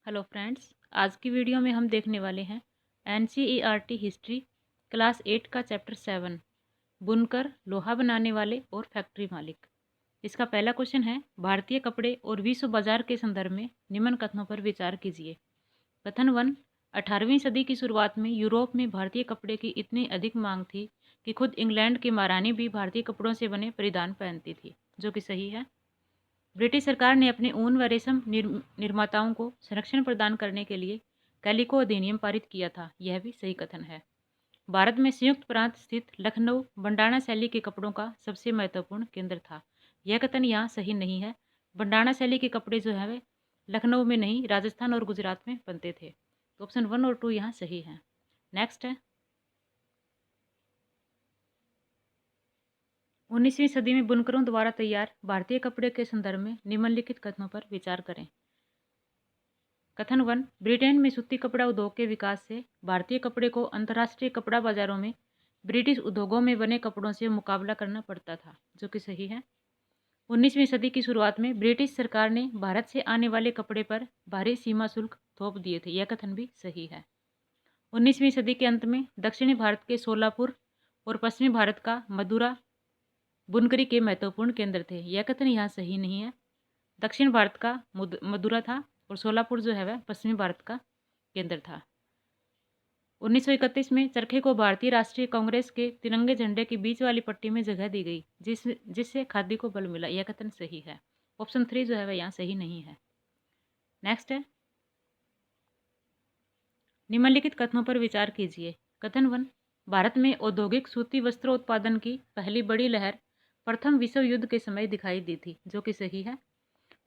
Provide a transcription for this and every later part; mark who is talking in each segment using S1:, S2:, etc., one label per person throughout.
S1: Hello friends, आज की video में हम देखने वाले हैं एनसीईआरटी हिस्ट्री क्लास 8 का चैप्टर 7 बुनकर, लोहा बनाने वाले और फैक्ट्री मालिक। इसका पहला क्वेश्चन है, भारतीय कपड़े और विश्व बाजार के संदर्भ में निम्न कथनों पर विचार कीजिए। कथन 1, 18वीं सदी की शुरुआत में यूरोप में भारतीय कपड़े की इतनी अधिक मांग थी कि खुद इंग्लैंड की महारानी भी भारतीय कपड़ों से बने परिधान पहनती थी, जो कि सही है। ब्रिटिश सरकार ने अपने ऊन व रेशम निर्माताओं को संरक्षण प्रदान करने के लिए कैलिको अधिनियम पारित किया था, यह भी सही कथन है। भारत में संयुक्त प्रांत स्थित लखनऊ बंडाणा शैली के कपड़ों का सबसे महत्वपूर्ण केंद्र था, यह कथन यहाँ सही नहीं है। बंडाणा शैली के कपड़े जो है वे लखनऊ में नहीं, राजस्थान और गुजरात में बनते थे। तो ऑप्शन 1 और 2 यहाँ सही है। नेक्स्ट है, 19वीं सदी में बुनकरों द्वारा तैयार भारतीय कपड़े के संदर्भ में निम्नलिखित कथनों पर विचार करें। कथन 1, ब्रिटेन में सूती कपड़ा उद्योग के विकास से भारतीय कपड़े को अंतर्राष्ट्रीय कपड़ा बाजारों में ब्रिटिश उद्योगों में बने कपड़ों से मुकाबला करना पड़ता था, जो कि सही है। 19वीं सदी की शुरुआत में ब्रिटिश सरकार ने भारत से आने वाले कपड़े पर भारी सीमा शुल्क थोप दिए थे, यह कथन भी सही है। 19वीं सदी के अंत में दक्षिणी भारत के सोलापुर और पश्चिमी भारत का मदुरा बुनकरी के महत्वपूर्ण केंद्र थे, यह कथन यहाँ सही नहीं है। दक्षिण भारत का मदुरा था और सोलापुर जो है वह पश्चिमी भारत का केंद्र था। 1931 में चरखे को भारतीय राष्ट्रीय कांग्रेस के तिरंगे झंडे की बीच वाली पट्टी में जगह दी गई, जिससे खादी को बल मिला, यह कथन सही है। ऑप्शन 3 जो है वह यहाँ सही नहीं है। नेक्स्ट है, निम्नलिखित कथनों पर विचार कीजिए। कथन 1, भारत में औद्योगिक सूती वस्त्रों उत्पादन की पहली बड़ी लहर प्रथम विश्व युद्ध के समय दिखाई दी थी, जो कि सही है।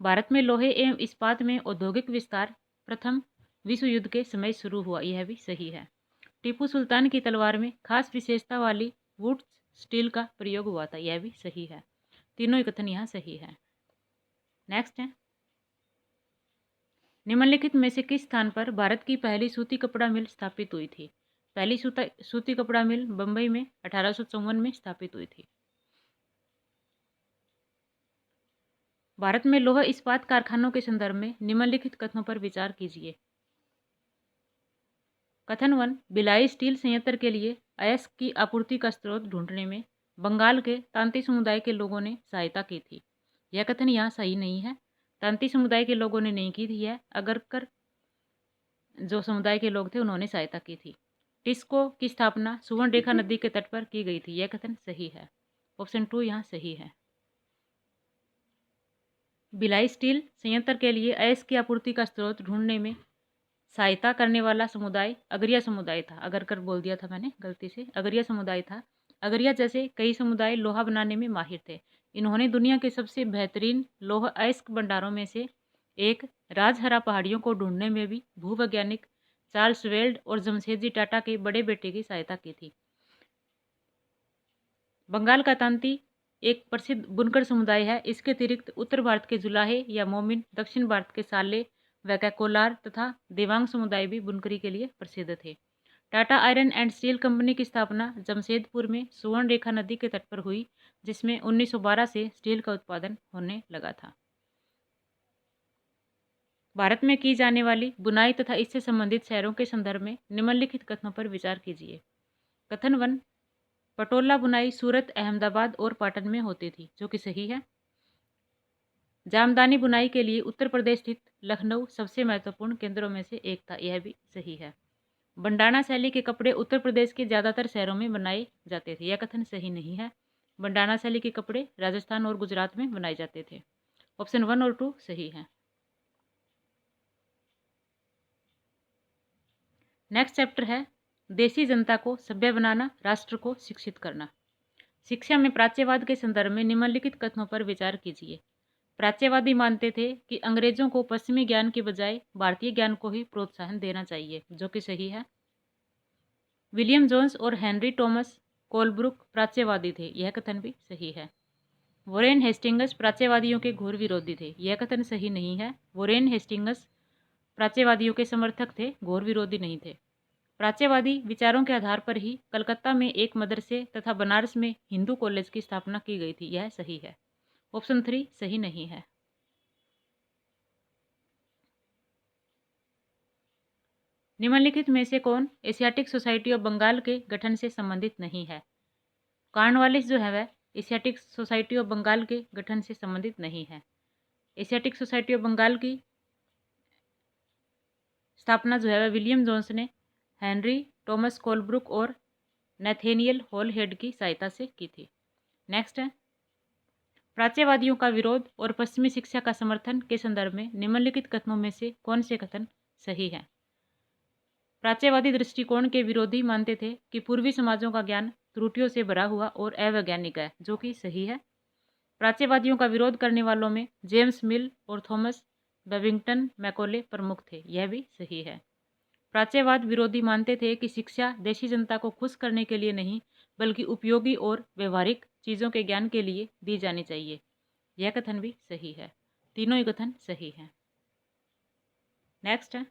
S1: भारत में लोहे एवं इस्पात में औद्योगिक विस्तार प्रथम विश्व युद्ध के समय शुरू हुआ, यह भी सही है। टीपू सुल्तान की तलवार में खास विशेषता वाली वुड स्टील का प्रयोग हुआ था, यह भी सही है। तीनों ही कथन यहाँ सही है। नेक्स्ट है, निम्नलिखित में से किस स्थान पर भारत की पहली सूती कपड़ा मिल स्थापित हुई थी। पहली सूती कपड़ा मिल बंबई में 1854 में स्थापित हुई थी। भारत में लोहा इस्पात कारखानों के संदर्भ में निम्नलिखित कथनों पर विचार कीजिए। कथन 1, भिलाई स्टील संयंत्र के लिए अयस्क की आपूर्ति का स्रोत ढूंढने में बंगाल के तांती समुदाय के लोगों ने सहायता की थी, यह कथन यहाँ सही नहीं है। तांती समुदाय के लोगों ने नहीं की थी, यह अगरकर जो समुदाय के लोग थे उन्होंने सहायता की थी। टिस्को की स्थापना सुवर्ण रेखा नदी के तट पर की गई थी, यह कथन सही है। ऑप्शन 2 यहाँ सही है। भिलाई स्टील संयंत्र के लिए अयस्क की आपूर्ति का स्रोत ढूंढने में सहायता करने वाला समुदाय अगरिया समुदाय था। अगरकर बोल दिया था मैंने गलती से, अगरिया समुदाय था। अगरिया जैसे कई समुदाय लोहा बनाने में माहिर थे। इन्होंने दुनिया के सबसे बेहतरीन लोहा अयस्क भंडारों में से एक राजहरा पहाड़ियों को ढूंढने में भी भूवैज्ञानिक चार्ल्स वेल्ड और जमशेदजी टाटा के बड़े बेटे की सहायता की थी। बंगाल का तांती एक प्रसिद्ध बुनकर समुदाय है। इसके अतिरिक्त उत्तर भारत के जुलाहे या मोमिन, दक्षिण भारत के साले व कोलार तथा देवांग समुदाय भी बुनकरी के लिए प्रसिद्ध थे। Tata iron and steel company की स्थापना जमशेदपुर में सुवर्ण रेखा नदी के तट पर हुई, जिसमें 1912 से स्टील का उत्पादन होने लगा था। भारत में की जाने वाली बुनाई तथा इससे संबंधित शहरों के संदर्भ में निम्नलिखित कथनों पर विचार कीजिए। कथन 1, पटोला बुनाई सूरत, अहमदाबाद और पाटन में होती थी, जो कि सही है। जामदानी बुनाई के लिए उत्तर प्रदेश स्थित लखनऊ सबसे महत्वपूर्ण केंद्रों में से एक था, यह भी सही है। बंडाणा शैली के कपड़े उत्तर प्रदेश के ज़्यादातर शहरों में बनाए जाते थे, यह कथन सही नहीं है। बंडाणा शैली के कपड़े राजस्थान और गुजरात में बनाए जाते थे। ऑप्शन 1 और 2 सही है। नेक्स्ट चैप्टर है, देशी जनता को सभ्य बनाना, राष्ट्र को शिक्षित करना। शिक्षा में प्राच्यवाद के संदर्भ में निम्नलिखित कथनों पर विचार कीजिए। प्राच्यवादी मानते थे कि अंग्रेजों को पश्चिमी ज्ञान के बजाय भारतीय ज्ञान को ही प्रोत्साहन देना चाहिए, जो कि सही है। विलियम जोन्स और हेनरी टॉमस कोलब्रुक प्राच्यवादी थे, यह कथन भी सही है। वोरेन हेस्टिंगस प्राच्यवादियों के घोर विरोधी थे, यह कथन सही नहीं है। वोरेन हेस्टिंगस प्राच्यवादियों के समर्थक थे, घोर विरोधी नहीं थे। प्राच्यवादी विचारों के आधार पर ही कलकत्ता में एक मदरसे तथा बनारस में हिंदू कॉलेज की स्थापना की गई थी, यह सही है। ऑप्शन 3 सही नहीं है। निम्नलिखित में से कौन एशियाटिक सोसाइटी ऑफ बंगाल के गठन से संबंधित नहीं है? कॉर्नवालिस जो है वह एशियाटिक सोसाइटी ऑफ बंगाल के गठन से संबंधित नहीं है। एशियाटिक सोसाइटी ऑफ बंगाल की स्थापना जो है वह विलियम जोन्स ने हेनरी टॉमस कोलब्रुक और नैथेनियल हॉलहेड की सहायता से की थी। नेक्स्ट है, प्राच्यवादियों का विरोध और पश्चिमी शिक्षा का समर्थन के संदर्भ में निम्नलिखित कथनों में से कौन से कथन सही है? प्राच्यवादी दृष्टिकोण के विरोधी मानते थे कि पूर्वी समाजों का ज्ञान त्रुटियों से भरा हुआ और अवैज्ञानिक है, जो कि सही है। प्राच्यवादियों का विरोध करने वालों में जेम्स मिल और थॉमस बेबिंगटन मैकॉले प्रमुख थे, यह भी सही है। प्राच्यवाद विरोधी मानते थे कि शिक्षा देशी जनता को खुश करने के लिए नहीं, बल्कि उपयोगी और व्यवहारिक चीज़ों के ज्ञान के लिए दी जानी चाहिए, यह कथन भी सही है। तीनों ही कथन सही हैं। नेक्स्ट है,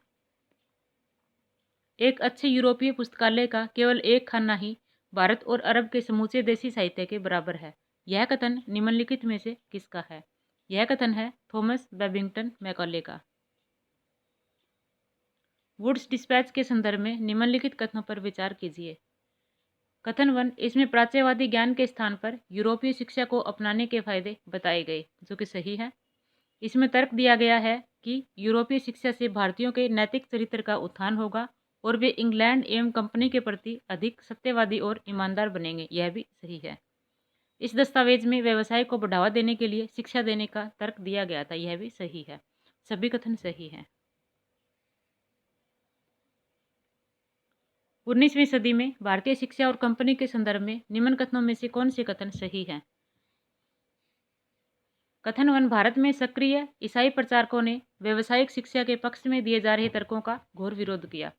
S1: एक अच्छे यूरोपीय पुस्तकालय का केवल एक खाना ही भारत और अरब के समूचे देसी साहित्य के बराबर है, यह कथन निम्नलिखित में से किसका है? यह कथन है थॉमस बेबिंगटन मैकॉले का। वुड्स डिस्पैच के संदर्भ में निम्नलिखित कथनों पर विचार कीजिए। कथन 1, इसमें प्राच्यवादी ज्ञान के स्थान पर यूरोपीय शिक्षा को अपनाने के फायदे बताए गए, जो कि सही है। इसमें तर्क दिया गया है कि यूरोपीय शिक्षा से भारतीयों के नैतिक चरित्र का उत्थान होगा और वे इंग्लैंड एवं कंपनी के प्रति अधिक सत्यवादी और ईमानदार बनेंगे, यह भी सही है। इस दस्तावेज में व्यवसाय को बढ़ावा देने के लिए शिक्षा देने का तर्क दिया गया था, यह भी सही है। सभी कथन सही हैं। 19वीं सदी में भारतीय शिक्षा और कंपनी के संदर्भ में निम्न कथनों में से कौन से कथन सही हैं? कथन 1, भारत में सक्रिय ईसाई प्रचारकों ने व्यवसायिक शिक्षा के पक्ष में दिए जा रहे तर्कों का घोर विरोध किया,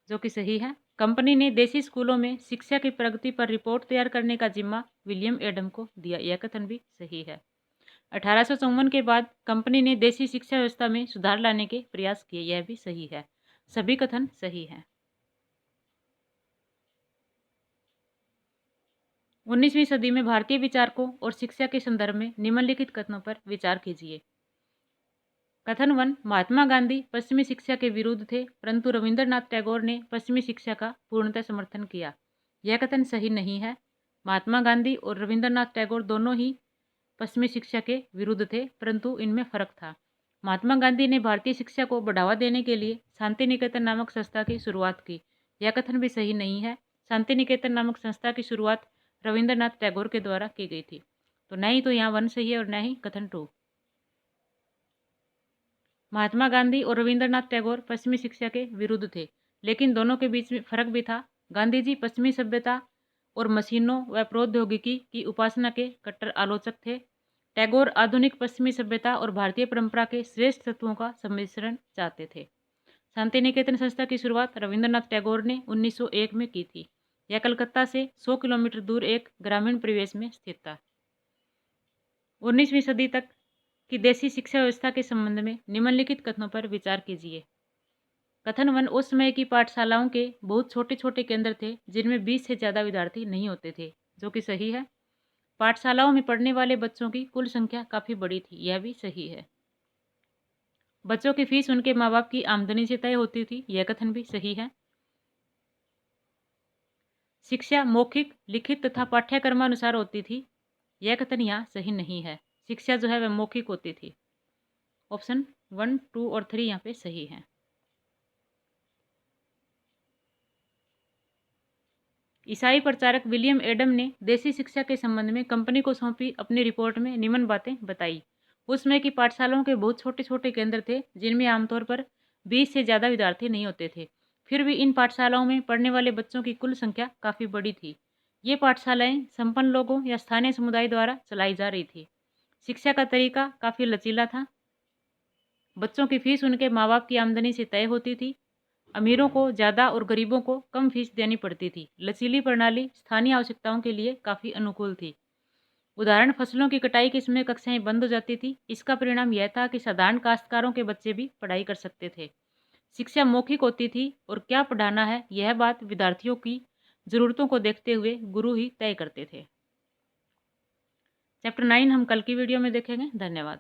S1: जो कि सही है। कंपनी ने देसी स्कूलों में शिक्षा की प्रगति पर रिपोर्ट तैयार करने का जिम्मा विलियम एडम को दिया, यह कथन भी सही है। 1854 के बाद कंपनी ने देसी शिक्षा व्यवस्था में सुधार लाने के प्रयास किए, यह भी सही है। सभी कथन सही हैं। 19वीं सदी में भारतीय विचारकों और शिक्षा के संदर्भ में निम्नलिखित कथनों पर विचार कीजिए। कथन 1, महात्मा गांधी पश्चिमी शिक्षा के विरुद्ध थे, परंतु रविंद्रनाथ टैगोर ने पश्चिमी शिक्षा का पूर्णतः समर्थन किया, यह कथन सही नहीं है। महात्मा गांधी और रविंद्रनाथ टैगोर दोनों ही पश्चिमी शिक्षा के विरुद्ध थे, परंतु इनमें फर्क था। महात्मा गांधी ने भारतीय शिक्षा को बढ़ावा देने के लिए शांति निकेतन नामक संस्था की शुरुआत की, यह कथन भी सही नहीं है। शांति निकेतन नामक संस्था की शुरुआत रविंद्रनाथ टैगोर के द्वारा की गई थी। तो न ही तो यहाँ 1 सही है और न ही कथन 2। महात्मा गांधी और रविंद्रनाथ टैगोर पश्चिमी शिक्षा के विरुद्ध थे, लेकिन दोनों के बीच में फर्क भी था। गांधी जी पश्चिमी सभ्यता और मशीनों व प्रौद्योगिकी की उपासना के कट्टर आलोचक थे। टैगोर आधुनिक पश्चिमी सभ्यता और भारतीय परंपरा के श्रेष्ठ तत्वों का सम्मिश्रण चाहते थे। शांति निकेतन संस्था की शुरुआत रविंद्रनाथ टैगोर ने 1901 में की थी। यह कलकत्ता से 100 किलोमीटर दूर एक ग्रामीण परिवेश में स्थित था। 19वीं सदी तक की देसी शिक्षा व्यवस्था के संबंध में निम्नलिखित कथनों पर विचार कीजिए। कथन 1, उस समय की पाठशालाओं के बहुत छोटे छोटे केंद्र थे जिनमें 20 से ज़्यादा विद्यार्थी नहीं होते थे, जो कि सही है। पाठशालाओं में पढ़ने वाले बच्चों की कुल संख्या काफ़ी बड़ी थी, यह भी सही है। बच्चों की फीस उनके माँ बाप की आमदनी से तय होती थी, यह कथन भी सही है। शिक्षा मौखिक, लिखित तथा पाठ्यक्रमानुसार होती थी, यह कथन यहाँ सही नहीं है। शिक्षा जो है वह मौखिक होती थी। ऑप्शन 1, 2 और 3 यहाँ पे सही है। ईसाई प्रचारक विलियम एडम ने देसी शिक्षा के संबंध में कंपनी को सौंपी अपनी रिपोर्ट में निम्न बातें बताई। उस समय की पाठशालाओं के बहुत छोटे छोटे केंद्र थे जिनमें आमतौर पर 20 से ज़्यादा विद्यार्थी नहीं होते थे। फिर भी इन पाठशालाओं में पढ़ने वाले बच्चों की कुल संख्या काफ़ी बड़ी थी। ये पाठशालाएं संपन्न लोगों या स्थानीय समुदाय द्वारा चलाई जा रही थी। शिक्षा का तरीका काफ़ी लचीला था। बच्चों की फीस उनके माँ बाप की आमदनी से तय होती थी। अमीरों को ज़्यादा और गरीबों को कम फीस देनी पड़ती थी। लचीली प्रणाली स्थानीय आवश्यकताओं के लिए काफ़ी अनुकूल थी। उदाहरण, फसलों की कटाई के समय कक्षाएं बंद हो जाती थी। इसका परिणाम यह था कि साधारण काश्तकारों के बच्चे भी पढ़ाई कर सकते थे। शिक्षा मौखिक होती थी और क्या पढ़ाना है यह बात विद्यार्थियों की ज़रूरतों को देखते हुए गुरु ही तय करते थे। चैप्टर 9 हम कल की वीडियो में देखेंगे। धन्यवाद।